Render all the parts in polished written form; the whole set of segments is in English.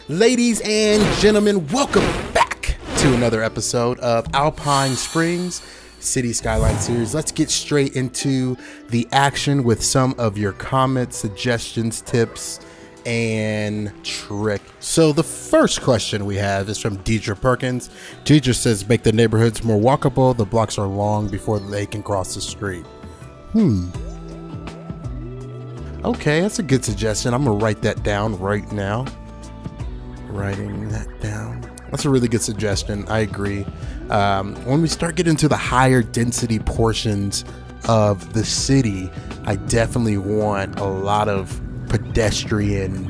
Ladies and gentlemen, welcome back to another episode of Alpine Springs City Skylines series. Let's get straight into the action with some of your comments, suggestions, tips, and trick. So the first question we have is from Deidre Perkins. Deidre says, make the neighborhoods more walkable. The blocks are long before they can cross the street. Okay, that's a good suggestion. I'm gonna write that down right now. Writing that down. That's a really good suggestion. I agree. When we start getting to the higher density portions of the city, I definitely want a lot of pedestrian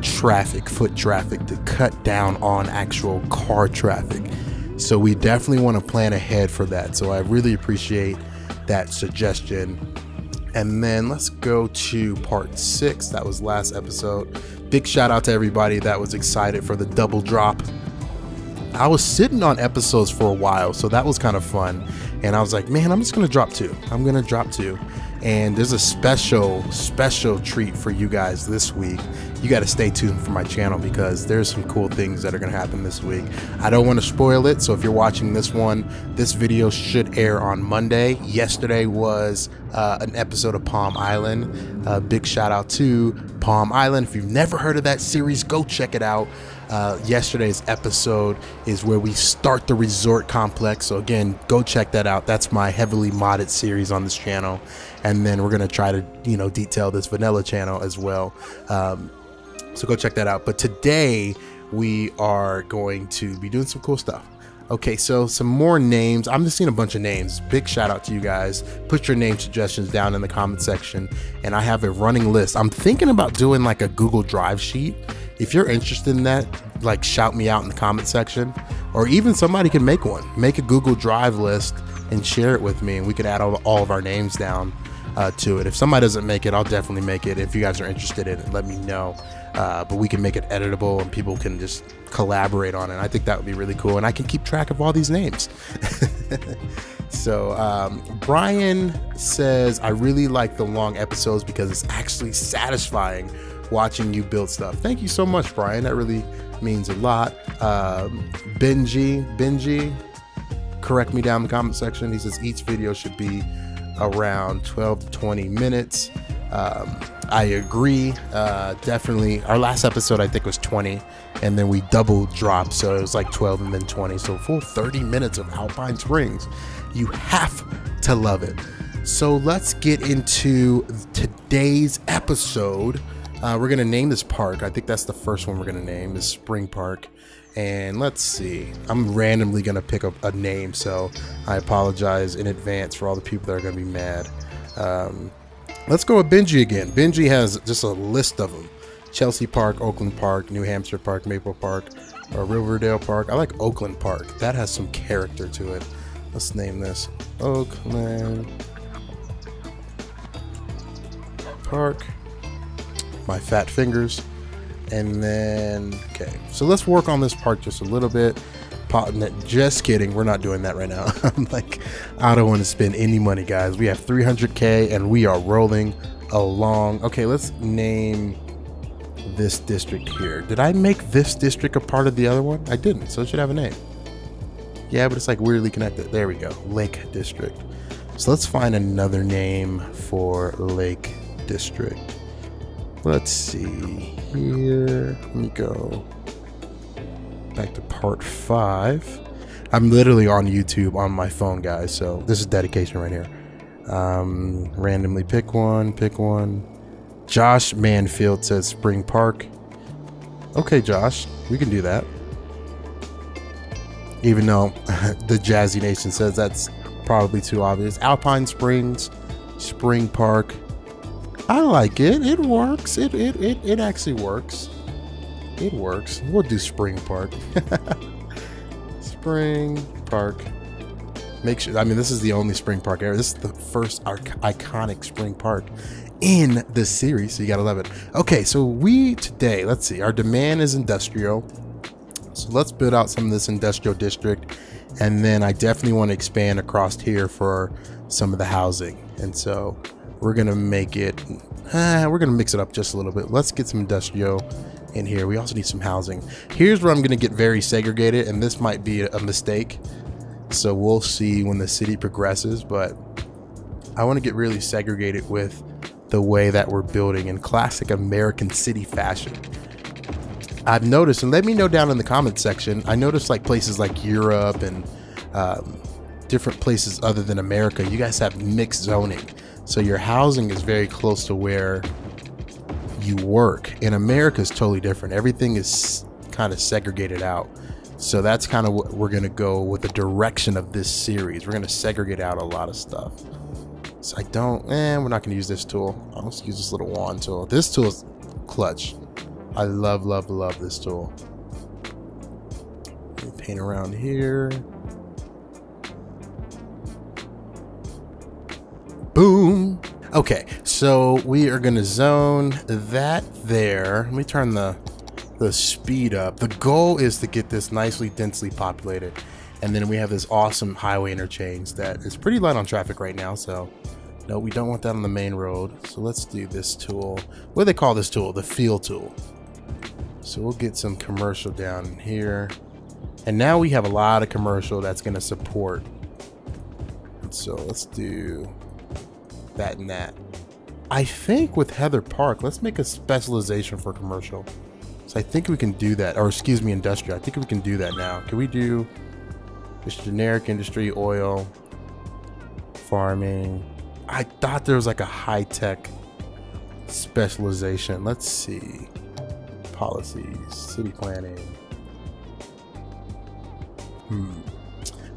traffic, foot traffic, to cut down on actual car traffic. So we definitely want to plan ahead for that. So I really appreciate that suggestion. And then let's go to part 6. That was last episode. Big shout out to everybody that was excited for the double drop. I was sitting on episodes for a while, so that was kind of fun. And I was like, man, I'm just gonna drop 2. I'm gonna drop 2. And there's a special treat for you guys this week. You got to stay tuned for my channel because there's some cool things that are going to happen this week. I don't want to spoil it, so if you're watching this one, this video should air on Monday. Yesterday was an episode of Palm Island. Big shout out to Palm Island. If you've never heard of that series, go check it out. Yesterday's episode is where we start the resort complex. So again, go check that out. That's my heavily modded series on this channel. And then we're going to try to, detail this vanilla channel as well. So go check that out. But today we are going to be doing some cool stuff. Okay, so some more names. I'm just seeing a bunch of names. Big shout out to you guys. Put your name suggestions down in the comment section. And I have a running list. I'm thinking about doing like a Google Drive sheet. If you're interested in that, like shout me out in the comment section. Or even somebody can make one. Make a Google Drive list and share it with me. And we could add all of our names down to it. If somebody doesn't make it, I'll definitely make it. If you guys are interested in it, let me know. But we can make it editable and people can just collaborate on it. I think that would be really cool. And I can keep track of all these names. So Brian says, I really like the long episodes because it's actually satisfying watching you build stuff. Thank you so much, Brian. That really means a lot. Benji, correct me down in the comment section. He says each video should be around 12 to 20 minutes. I agree. Definitely. Our last episode, I think, was 20, and then we double dropped, so it was like 12 and then 20. So full 30 minutes of Alpine Springs. You have to love it. So let's get into today's episode. We're gonna name this park. I think that's the first one we're gonna name, is Spring Park. And let's see, I'm randomly gonna pick up a name, so I apologize in advance for all the people that are gonna be mad. Let's go with Benji again. Benji has just a list of them: Chelsea Park, Oakland Park, New Hampshire Park, Maple Park, or Riverdale Park. I like Oakland Park. That has some character to it. Let's name this Oakland Park. My fat fingers. And then, okay, so let's work on this park just a little bit. Just kidding, we're not doing that right now. I'm like, I don't want to spend any money, guys. We have 300K and we are rolling along. Okay, let's name this district here. Did I make this district a part of the other one? I didn't, so it should have a name. Yeah, but it's like weirdly connected. There we go, Lake District. So let's find another name for Lake District. Let's see here. Let me go back to part 5. I'm literally on YouTube on my phone, guys, so this is dedication right here. Randomly pick one. Josh Manfield says Spring Park. Okay, Josh, we can do that. Even though the Jazzy Nation says that's probably too obvious. Alpine Springs, Spring Park. I like it. It works. It actually works. It works. We'll do Spring Park. Spring Park. Make sure. I mean, this is the only Spring Park ever. This is the first iconic Spring Park in the series, so you gotta love it. Okay, so today, let's see. Our demand is industrial. So let's build out some of this industrial district, and then I definitely want to expand across here for some of the housing. And so we're gonna make it we're gonna mix it up just a little bit. Let's get some industrial in here. We also need some housing. Here's where I'm going to get very segregated, and this might be a mistake. So we'll see when the city progresses, but I want to get really segregated with the way that we're building in classic American city fashion. I've noticed, and let me know down in the comments section, I noticed like places like Europe and different places other than America, you guys have mixed zoning. So your housing is very close to where you work. In America, it's totally different. Everything is kind of segregated out. So that's kind of what we're going to go with the direction of this series. We're going to segregate out a lot of stuff. So we're not going to use this tool. I'll just use this little wand tool. This tool is clutch. I love, love, love this tool. Let me paint around here. Boom. Okay, so we are going to zone that there. Let me turn the speed up. The goal is to get this nicely densely populated, and then we have this awesome highway interchange that is pretty light on traffic right now. So no, we don't want that on the main road. So let's do this tool. What do they call this tool? The fill tool. So we'll get some commercial down here, and now we have a lot of commercial that's going to support. So let's do that and that. I think with Heather Park, let's make a specialization for commercial. So I think we can do that, or excuse me, industrial. I think we can do that now. Can we do just generic industry, oil, farming? I thought there was like a high-tech specialization. Let's see. Policies, city planning.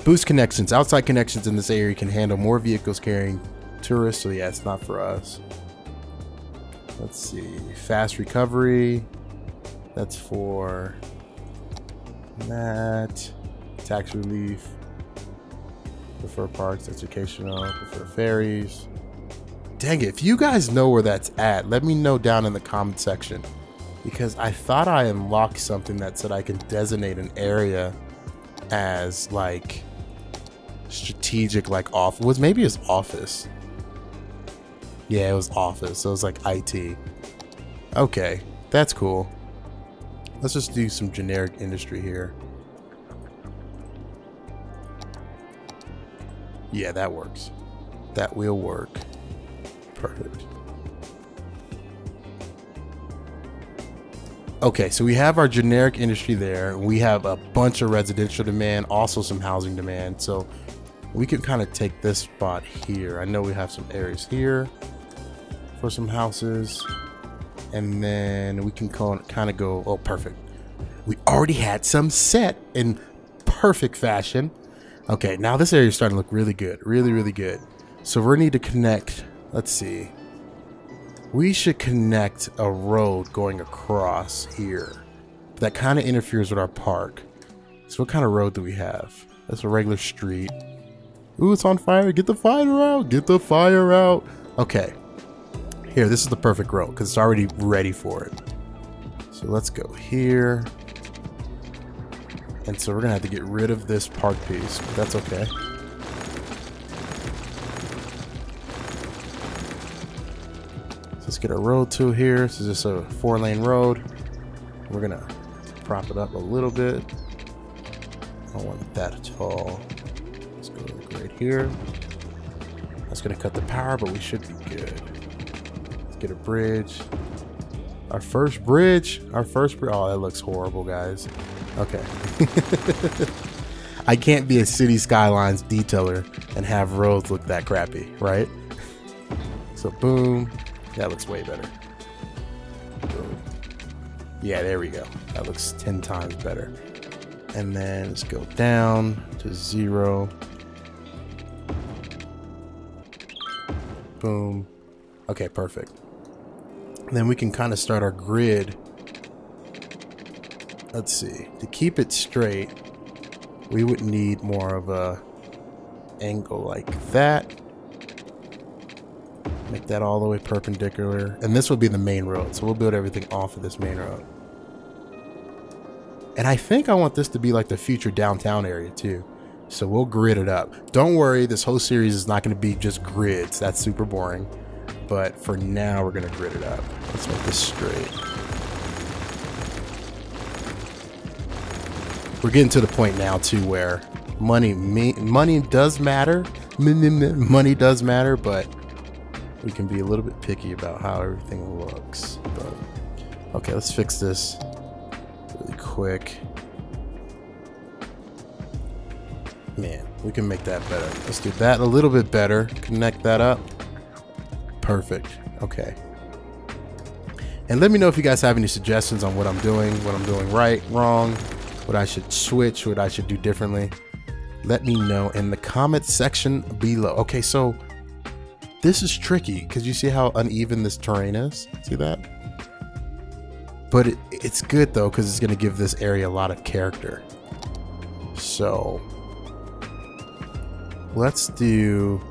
Boost connections. Outside connections in this area can handle more vehicles carrying tourists. So yeah, it's not for us. Let's see. Fast recovery. That's for that. Tax relief. Prefer parks, educational, prefer ferries. Dang it, if you guys know where that's at, let me know down in the comment section. Because I thought I unlocked something that said I can designate an area as like strategic, like office. Maybe it's office. Yeah, it was office. So it was like IT. Okay, that's cool. Let's just do some generic industry here. Yeah, that works. That will work. Perfect. Okay, so we have our generic industry there. We have a bunch of residential demand, also some housing demand. So we can kind of take this spot here. I know we have some areas here for some houses. And then we can kind of go, oh, perfect. We already had some set in perfect fashion. Okay, now this area is starting to look really good. Really, really good. So we need to connect, let's see. We should connect a road going across here. That kind of interferes with our park. So what kind of road do we have? That's a regular street. Ooh, it's on fire. Get the fire out. Get the fire out. Okay. Here, this is the perfect road because it's already ready for it. So let's go here. And so we're going to have to get rid of this park piece, but that's okay. Let's get a road tool here. This is just a 4-lane road. We're gonna prop it up a little bit. I don't want that at all. Let's go right here. That's gonna cut the power, but we should be good. Let's get a bridge. Our first bridge. Oh, that looks horrible, guys. Okay. I can't be a City Skylines detailer and have roads look that crappy, right? So boom. That looks way better. Boom. Yeah, there we go. That looks 10 times better. And then let's go down to 0. Boom. Okay, perfect. And then we can kind of start our grid. Let's see. To keep it straight, we would need more of a angle like that. Make that all the way perpendicular. And this will be the main road. So we'll build everything off of this main road. And I think I want this to be like the future downtown area too. So we'll grid it up. Don't worry, this whole series is not going to be just grids. That's super boring. But for now, we're going to grid it up. Let's make this straight. we're getting to the point now too where money does matter. Money does matter, but we can be a little bit picky about how everything looks. But, okay, let's fix this really quick. Man, we can make that better. Let's do that a little bit better. Connect that up. Perfect. Okay. And let me know if you guys have any suggestions on what I'm doing right, wrong, what I should switch, what I should do differently. Let me know in the comment section below. Okay, so this is tricky because you see how uneven this terrain is? See that? But it's good though because it's going to give this area a lot of character. So let's do,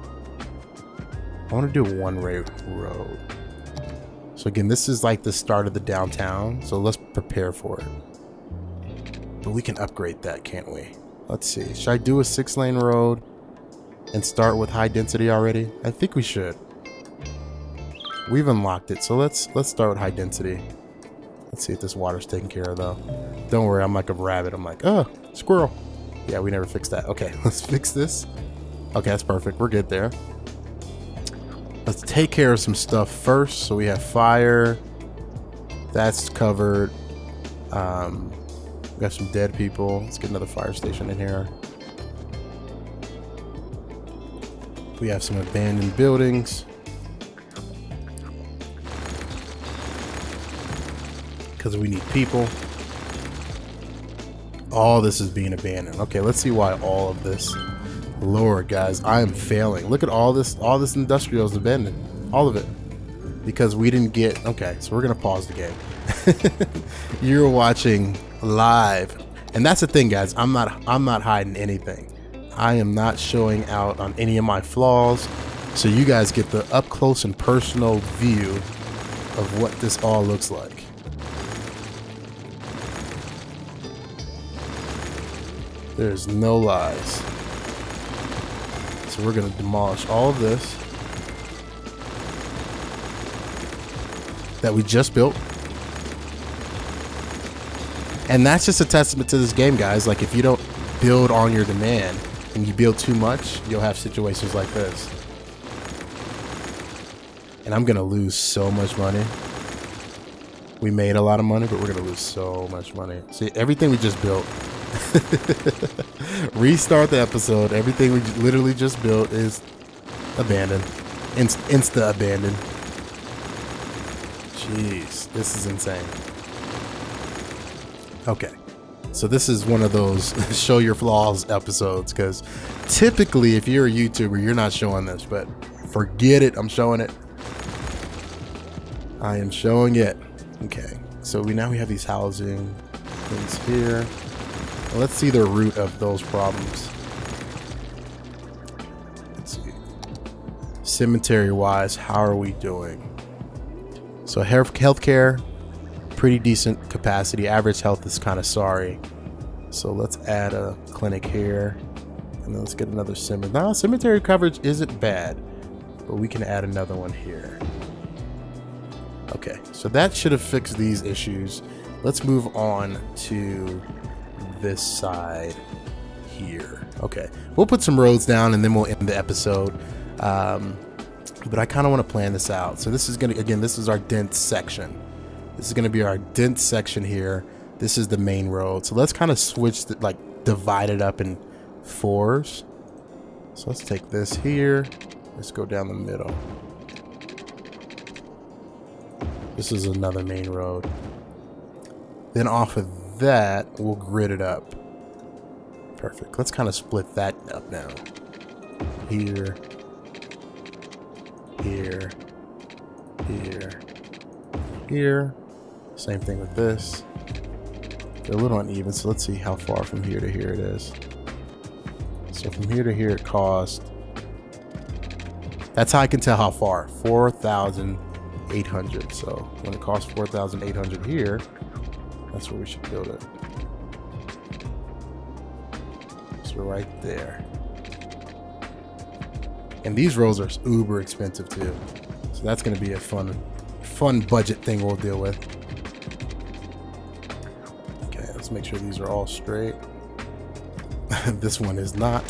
I want to do a one-way road. So again, this is like the start of the downtown, so let's prepare for it. But we can upgrade that, can't we? Let's see. Should I do a 6-lane road and start with high density already? I think we should. We've unlocked it, so let's start with high density. Let's see if this water's taken care of though. Don't worry, I'm like a rabbit. I'm like, oh, squirrel. Yeah, we never fixed that. Okay, let's fix this. Okay, that's perfect. We're good there. Let's take care of some stuff first. So we have fire. That's covered. We got some dead people. Let's get another fire station in here. We have some abandoned buildings. Because we need people. All this is being abandoned. Okay, let's see why all of this. Lord, guys, I am failing. Look at all this industrial is abandoned. All of it. Because we didn't get... Okay, so we're going to pause the game. You're watching live. And that's the thing, guys. I'm not hiding anything. I am not showing out on any of my flaws. So you guys get the up close and personal view of what this all looks like. There's no lies. So we're going to demolish all of this that we just built. And that's just a testament to this game, guys. Like, if you don't build on your demand and you build too much, you'll have situations like this. And I'm going to lose so much money. We made a lot of money, but we're going to lose so much money. See, everything we just built. Restart the episode. Everything we literally just built is abandoned. Insta abandoned. Jeez, this is insane. Okay, so this is one of those show your flaws episodes, because typically if you're a YouTuber, you're not showing this, but forget it, I'm showing it. I am showing it. Okay, so now we have these housing things here. Let's see the root of those problems. Let's see. Cemetery-wise, how are we doing? So healthcare, pretty decent capacity. Average health is kind of sorry. So let's add a clinic here. And then let's get another cemetery. Now, cemetery coverage isn't bad, but we can add another one here. Okay, so that should have fixed these issues. Let's move on to this side here. Okay, we'll put some roads down and then we'll end the episode. But I kind of want to plan this out. So this is gonna, again, this is our dense section. This is gonna be our dense section here. This is the main road. So let's kind of switch the, like, divide it up in 4s. So let's take this here. Let's go down the middle. This is another main road. Then off of that, we'll grid it up. Perfect. Let's kind of split that up now. Here, here, here, here. Same thing with this. They're a little uneven, so let's see how far from here to here it is. So from here to here it cost... That's how I can tell how far. 4,800. So when it costs 4,800 here, that's where we should build it. So right there. And these roads are uber expensive too. So that's going to be a fun budget thing we'll deal with. Okay, let's make sure these are all straight. This one is not.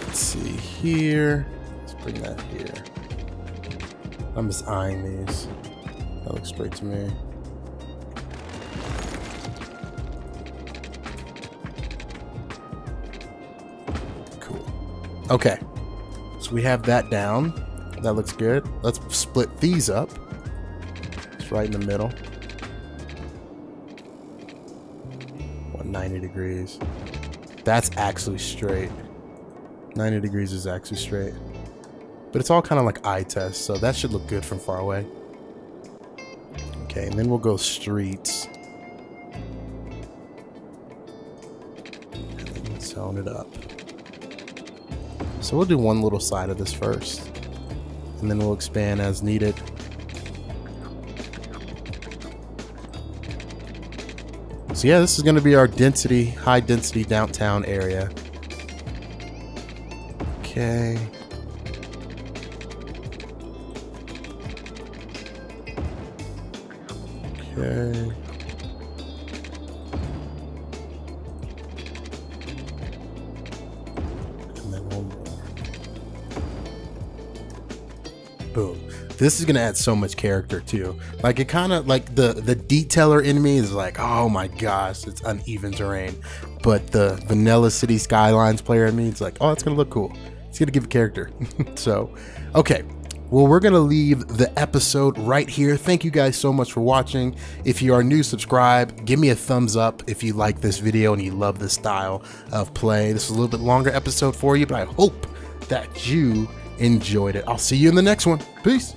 Let's see here. Let's bring that here. I'm just eyeing these. That looks straight to me. Cool. Okay. So we have that down. That looks good. Let's split these up. It's right in the middle. 190 degrees. That's actually straight. 90 degrees is actually straight. But it's all kind of like eye test, so that should look good from far away. Okay, and then we'll go streets. And then zone it up. So we'll do one little side of this first. And then we'll expand as needed. So yeah, this is going to be our density, high density downtown area. Okay. Okay. And then one more. Boom. This is gonna add so much character too. Like it kind of like the detailer in me is like, oh my gosh, it's uneven terrain. But the Vanilla City Skylines player in me, it's like, oh, it's gonna look cool. It's gonna give a character. So, okay. Well, we're gonna leave the episode right here. Thank you guys so much for watching. If you are new, subscribe. Give me a thumbs up if you like this video and you love this style of play. This is a little bit longer episode for you, but I hope that you enjoyed it. I'll see you in the next one. Peace.